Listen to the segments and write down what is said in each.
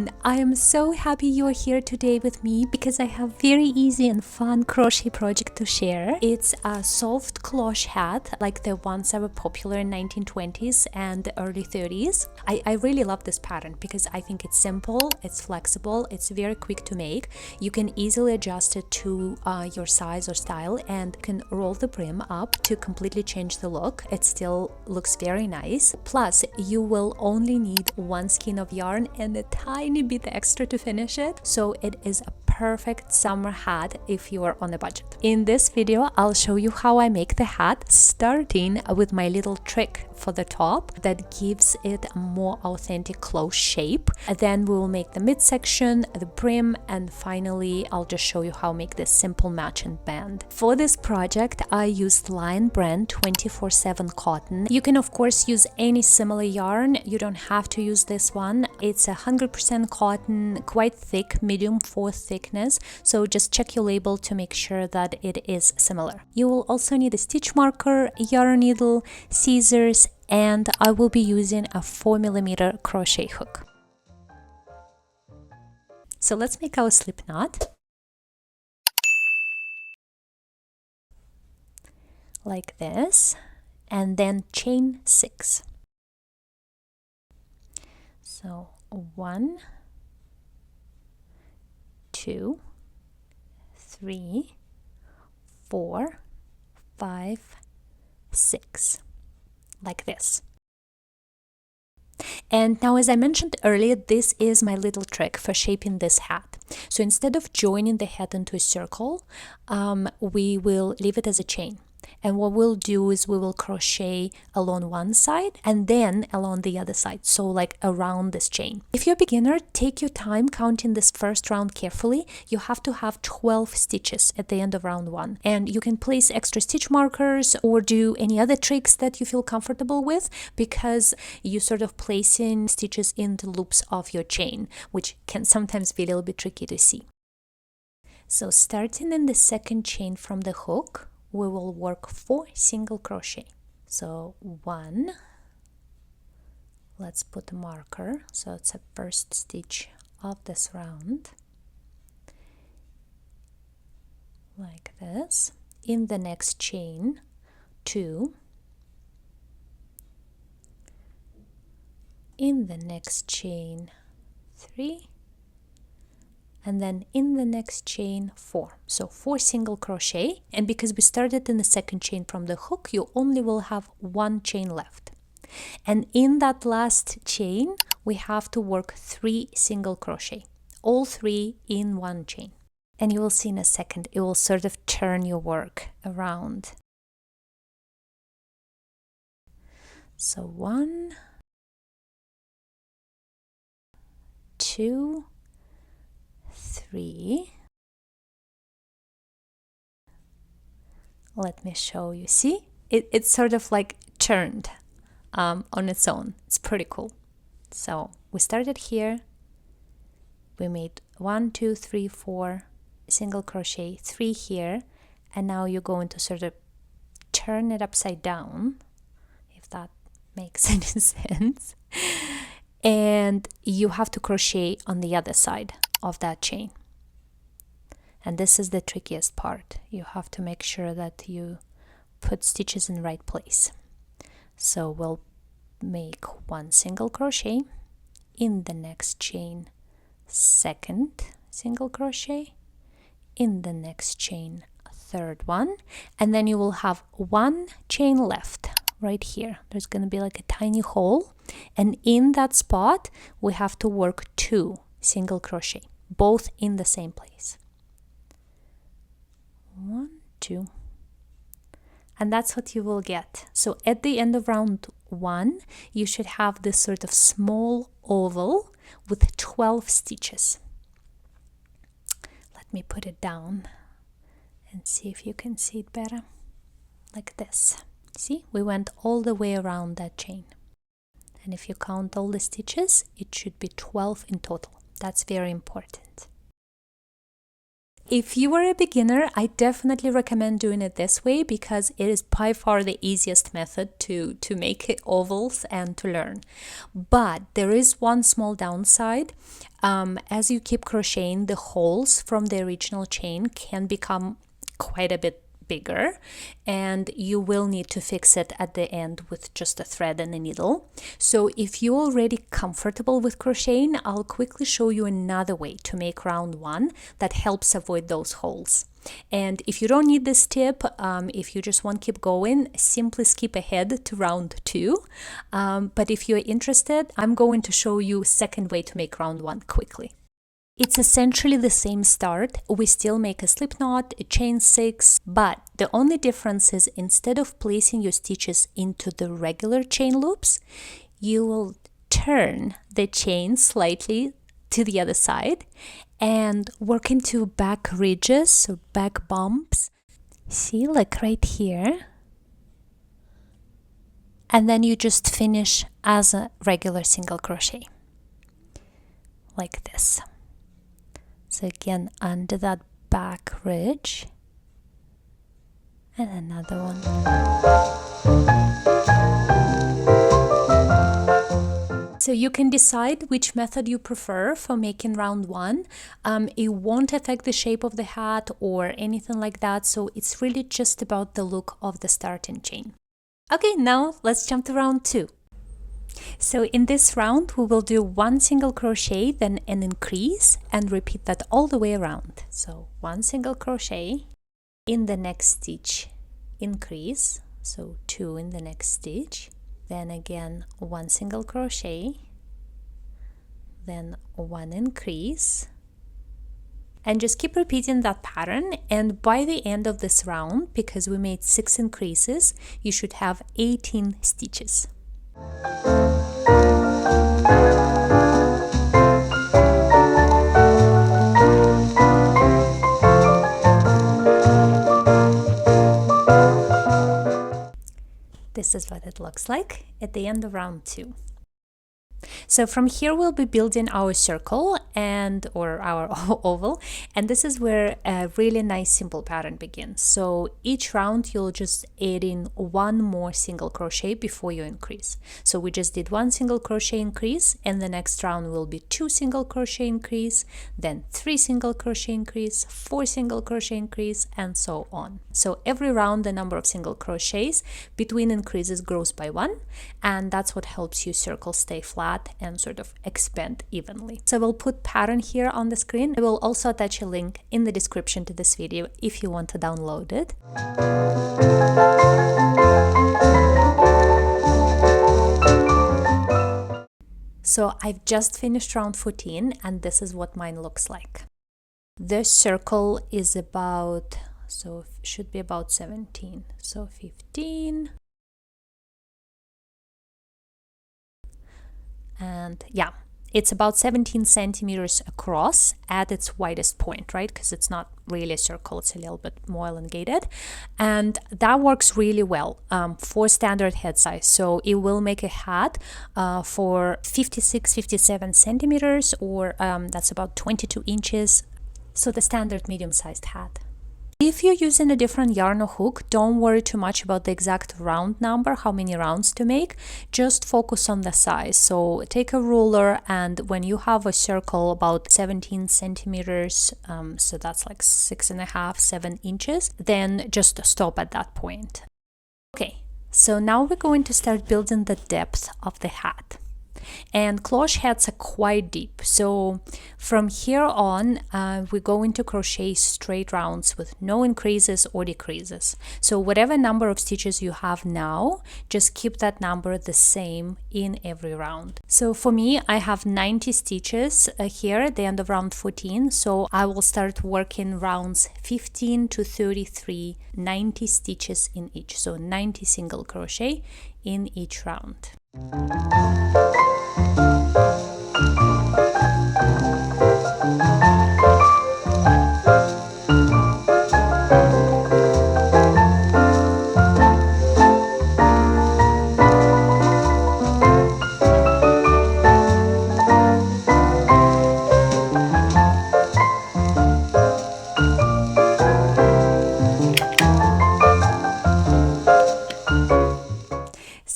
everyone! I am so happy you're here today with me because I have very easy and fun crochet project to share. It's a soft cloche hat like the ones that were popular in 1920s and the early 30s. I really love this pattern because I think it's simple, it's flexible, it's very quick to make. You can easily adjust it to your size or style and can roll the brim up to completely change the look. It still looks very nice. Plus, you will only need one skein of yarn and a tiny bit extra to finish it, so it is a perfect summer hat if you are on a budget. In this video, I'll show you how I make the hat, starting with my little trick for the top that gives it a more authentic close shape. Then we will make the midsection, the brim, and finally I'll just show you how to make this simple matching band. For this project, I used Lion brand 24/7 cotton. You can of course use any similar yarn, you don't have to use this one. It's 100% cotton, quite thick, medium 4 thickness, so just check your label to make sure that it is similar. You will also need a stitch marker, yarn needle, scissors, and I will be using a 4mm crochet hook. So let's make our slip knot. Like this, and then chain 6. So 1, 2, 3, 4, 5, 6, like this. And now, as I mentioned earlier, this is my little trick for shaping this hat. So instead of joining the hat into a circle, we will leave it as a chain. And what we'll do is we will crochet along one side and then along the other side, so like around this chain. If you're a beginner, take your time counting this first round carefully. You have to have 12 stitches at the end of round 1, and you can place extra stitch markers or do any other tricks that you feel comfortable with, because you're sort of placing stitches in the loops of your chain, which can sometimes be a little bit tricky to see. So starting in the second chain from the hook, we will work 4 single crochet. So 1, let's put a marker, so it's a first stitch of this round, like this. In the next chain 2, in the next chain 3, and then in the next chain 4. So 4 single crochet, and because we started in the second chain from the hook, you only will have 1 chain left. And in that last chain we have to work 3 single crochet, all 3 in 1 chain. And you will see in a second, it will sort of turn your work around. So 1, 2, 3. Let me show you. See, it's sort of like turned on its own. It's pretty cool. So we started here, we made 1, 2, 3, 4 single crochet, 3 here, and now you're going to sort of turn it upside down, if that makes any sense, and you have to crochet on the other side of that chain. And this is the trickiest part. You have to make sure that you put stitches in the right place. So we'll make 1 single crochet, in the next chain 2nd single crochet, in the next chain 3rd one, and then you will have 1 chain left right here. There's going to be like a tiny hole, and in that spot we have to work 2 single crochet, both in the same place. 1, 2, and that's what you will get. So at the end of round 1 you should have this sort of small oval with 12 stitches. Let me put it down and see if you can see it better, like this. See, we went all the way around that chain, and if you count all the stitches, it should be 12 in total. That's very important. If you are a beginner, I definitely recommend doing it this way because it is by far the easiest method to make ovals and to learn. But there is one small downside. As you keep crocheting, the holes from the original chain can become quite a bit bigger, and you will need to fix it at the end with just a thread and a needle. So if you're already comfortable with crocheting, I'll quickly show you another way to make round 1 that helps avoid those holes. And if you don't need this tip, if you just want to keep going, simply skip ahead to round 2. But if you're interested, I'm going to show you a second way to make round 1 quickly. It's essentially the same start. We still make a slip knot, a chain 6, but the only difference is instead of placing your stitches into the regular chain loops, you will turn the chain slightly to the other side and work into back ridges or back bumps. See, like right here. And then you just finish as a regular single crochet, like this. So again, under that back ridge, and another one. So you can decide which method you prefer for making round 1. It won't affect the shape of the hat or anything like that, so it's really just about the look of the starting chain. Okay, now let's jump to round 2. So in this round, we will do 1 single crochet, then an increase, and repeat that all the way around. So 1 single crochet, in the next stitch, increase, so 2 in the next stitch, then again 1 single crochet, then 1 increase, and just keep repeating that pattern. And by the end of this round, because we made 6 increases, you should have 18 stitches. This is what it looks like at the end of round 2. So from here we'll be building our circle or our oval, and this is where a really nice simple pattern begins. So each round you'll just add in 1 more single crochet before you increase. So we just did 1 single crochet increase, and the next round will be 2 single crochet increase, then 3 single crochet increase, 4 single crochet increase, and so on. So every round the number of single crochets between increases grows by 1, and that's what helps your circle stay flat and sort of expand evenly. So we'll put pattern here on the screen. I will also attach a link in the description to this video if you want to download it. So I've just finished round 14, and this is what mine looks like. The circle is about, so should be about 17, so 15. And yeah, it's about 17 centimeters across at its widest point, right? Because it's not really a circle, it's a little bit more elongated. And that works really well for standard head size. So it will make a hat for 56, 57 centimeters, or that's about 22 inches. So the standard medium-sized hat. If you're using a different yarn or hook, don't worry too much about the exact round number, how many rounds to make. Just focus on the size. So take a ruler, and when you have a circle about 17 centimeters, so that's like 6.5, 7 inches, then just stop at that point. Okay, so now we're going to start building the depth of the hat. And cloche hats are quite deep, so from here on we're going to crochet straight rounds with no increases or decreases. So whatever number of stitches you have now, just keep that number the same in every round. So for me, I have 90 stitches here at the end of round 14, so I will start working rounds 15 to 33, 90 stitches in each, so 90 single crochet in each round.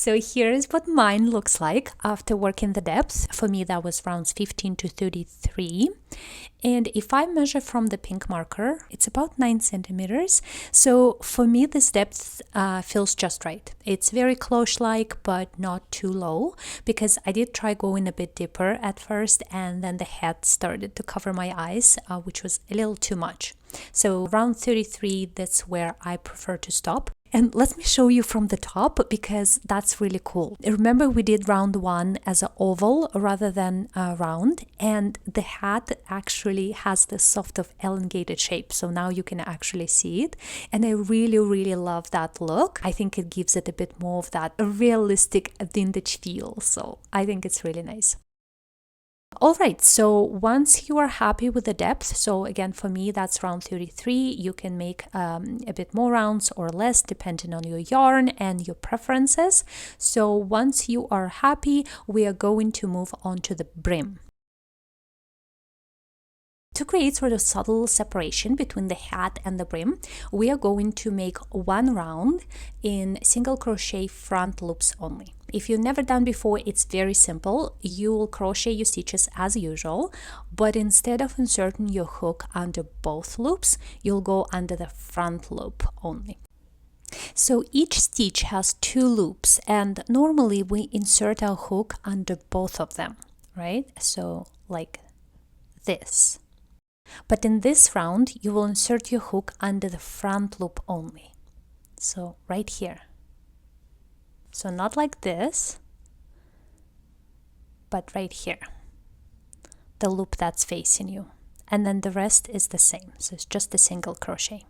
So here's what mine looks like after working the depth. For me, that was rounds 15 to 33. And if I measure from the pink marker, it's about 9 centimeters. So for me, this depth feels just right. It's very cloche-like, but not too low, because I did try going a bit deeper at first, and then the hat started to cover my eyes, which was a little too much. So around 33, that's where I prefer to stop. And let me show you from the top, because that's really cool. Remember, we did round 1 as an oval rather than a round, and the hat actually has this soft of elongated shape. So now you can actually see it. And I really, really love that look. I think it gives it a bit more of that realistic vintage feel. So I think it's really nice. Alright, so once you are happy with the depth, so again for me that's round 33, you can make a bit more rounds or less depending on your yarn and your preferences. So once you are happy, we are going to move on to the brim. To create sort of subtle separation between the hat and the brim, we are going to make one round in single crochet front loops only. If you've never done before, it's very simple. You will crochet your stitches as usual, but instead of inserting your hook under both loops, you'll go under the front loop only. So each stitch has 2 loops, and normally we insert our hook under both of them, right? So like this. But in this round, you will insert your hook under the front loop only. So right here. So not like this, but right here. The loop that's facing you. And then the rest is the same. So it's just a single crochet.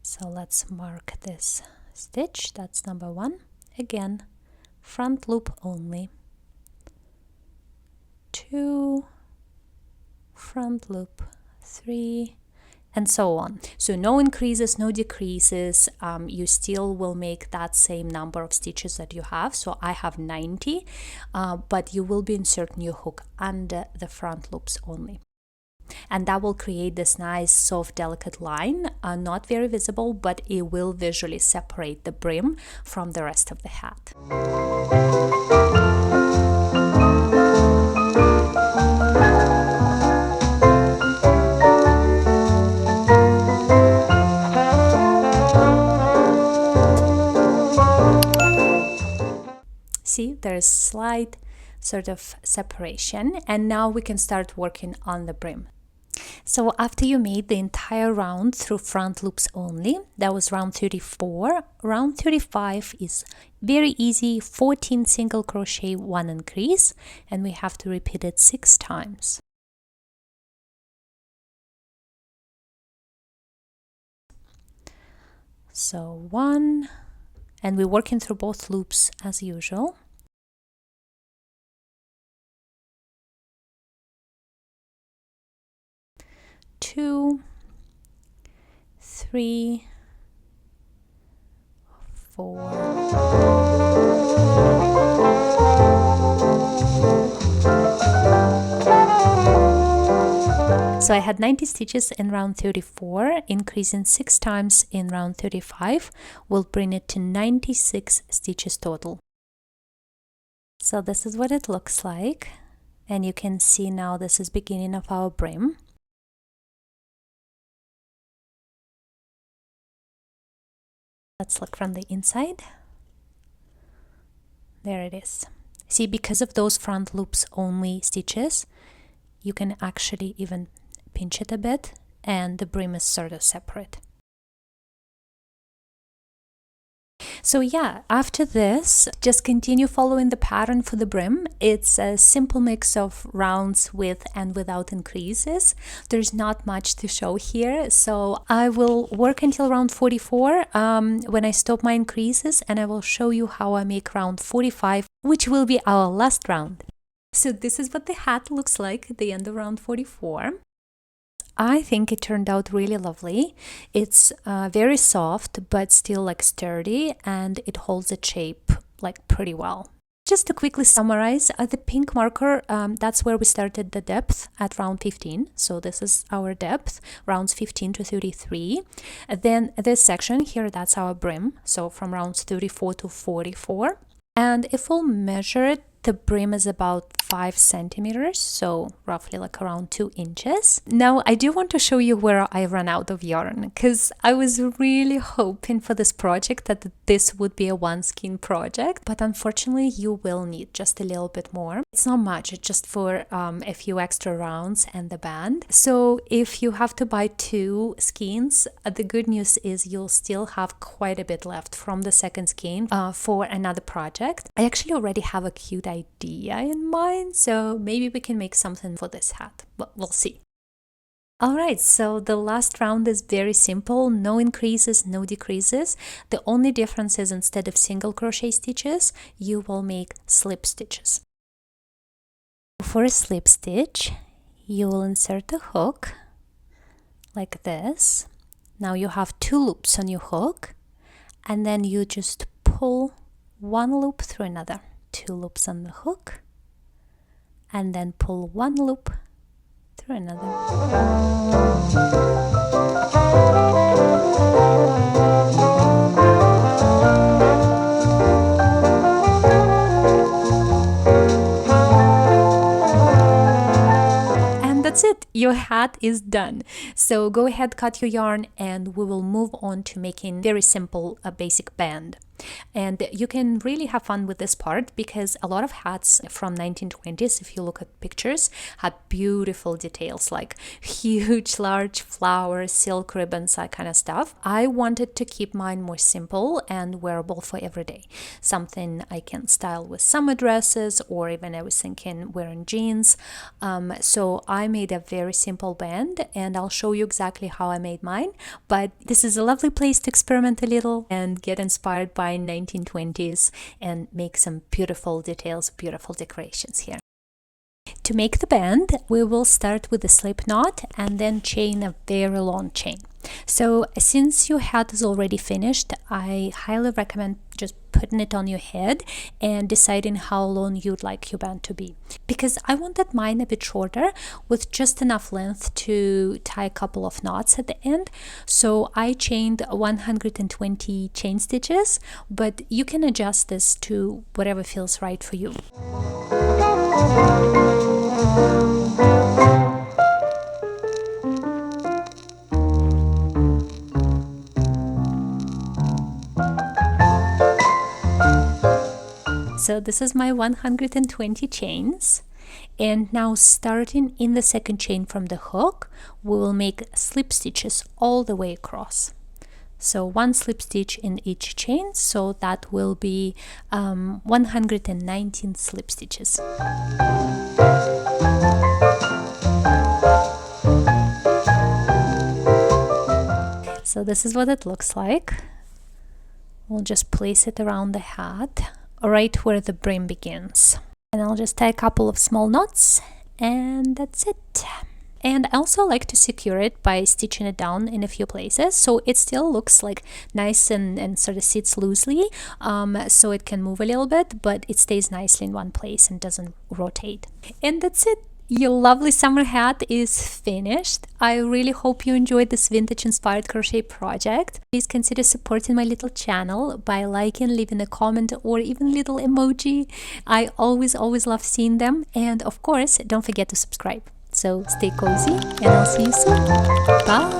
So let's mark this stitch. That's number 1. Again, front loop only. 2, front loop, 3, and so on. So no increases, no decreases. You still will make that same number of stitches that you have. So I have 90, but you will be inserting your hook under the front loops only. And that will create this nice, soft, delicate line, not very visible, but it will visually separate the brim from the rest of the hat. See, there's slight sort of separation, and now we can start working on the brim. So after you made the entire round through front loops only, that was round 34. Round 35 is very easy, 14 single crochet, 1 increase, and we have to repeat it 6 times. So 1, and we're working through both loops as usual. 2, 3, 4. So I had 90 stitches in round 34, increasing 6 times in round 35 will bring it to 96 stitches total. So this is what it looks like, and you can see now this is beginning of our brim. Let's look from the inside. There it is. See, because of those front loops only stitches, you can actually even pinch it a bit, and the brim is sort of separate. So yeah, after this, just continue following the pattern for the brim. It's a simple mix of rounds with and without increases. There's not much to show here, so I will work until round 44 when I stop my increases, and I will show you how I make round 45, which will be our last round. So this is what the hat looks like at the end of round 44. I think it turned out really lovely. It's very soft, but still like sturdy, and it holds its shape like pretty well. Just to quickly summarize, the pink marker, that's where we started the depth at round 15. So this is our depth, rounds 15 to 33. Then this section here, that's our brim. So from rounds 34 to 44. And if we'll measure it, the brim is about 5 centimeters, so roughly like around 2 inches. Now, I do want to show you where I ran out of yarn, because I was really hoping for this project that this would be a one skein project, but unfortunately you will need just a little bit more. It's not much, it's just for a few extra rounds and the band. So if you have to buy 2 skeins, the good news is you'll still have quite a bit left from the second skein for another project. I actually already have a cute idea in mind, so maybe we can make something for this hat, but we'll see. Alright, so the last round is very simple, no increases, no decreases. The only difference is instead of single crochet stitches, you will make slip stitches. For a slip stitch, you will insert a hook like this. Now you have 2 loops on your hook, and then you just pull one loop through another. 2 loops on the hook, and then pull 1 loop through another. And that's it, your hat is done. So go ahead, cut your yarn, and we will move on to making very simple basic band. And you can really have fun with this part because a lot of hats from 1920s, if you look at pictures, had beautiful details like huge large flowers, silk ribbons, that kind of stuff. I wanted to keep mine more simple and wearable for every day, something I can style with summer dresses, or even I was thinking wearing jeans. So I made a very simple band, and I'll show you exactly how I made mine. But this is a lovely place to experiment a little and get inspired by 1920s and make some beautiful details, beautiful decorations here. To make the band, we will start with a slip knot and then chain a very long chain. So since your hat is already finished, I highly recommend just putting it on your head and deciding how long you'd like your band to be. Because I wanted mine a bit shorter with just enough length to tie a couple of knots at the end. So I chained 120 chain stitches, but you can adjust this to whatever feels right for you. So this is my 120 chains, and now starting in the second chain from the hook, we will make slip stitches all the way across. So 1 slip stitch in each chain, so that will be 119 slip stitches. So this is what it looks like. We'll just place it around the hat, right where the brim begins. And I'll just tie a couple of small knots, and that's it. And I also like to secure it by stitching it down in a few places, so it still looks like nice and sort of sits loosely, so it can move a little bit, but it stays nicely in one place and doesn't rotate. And that's it. Your lovely summer hat is finished. I really hope you enjoyed this vintage inspired crochet project. Please consider supporting my little channel by liking, leaving a comment, or even a little emoji. I always love seeing them. And of course, don't forget to subscribe. So stay cozy, and I'll see you soon. Bye!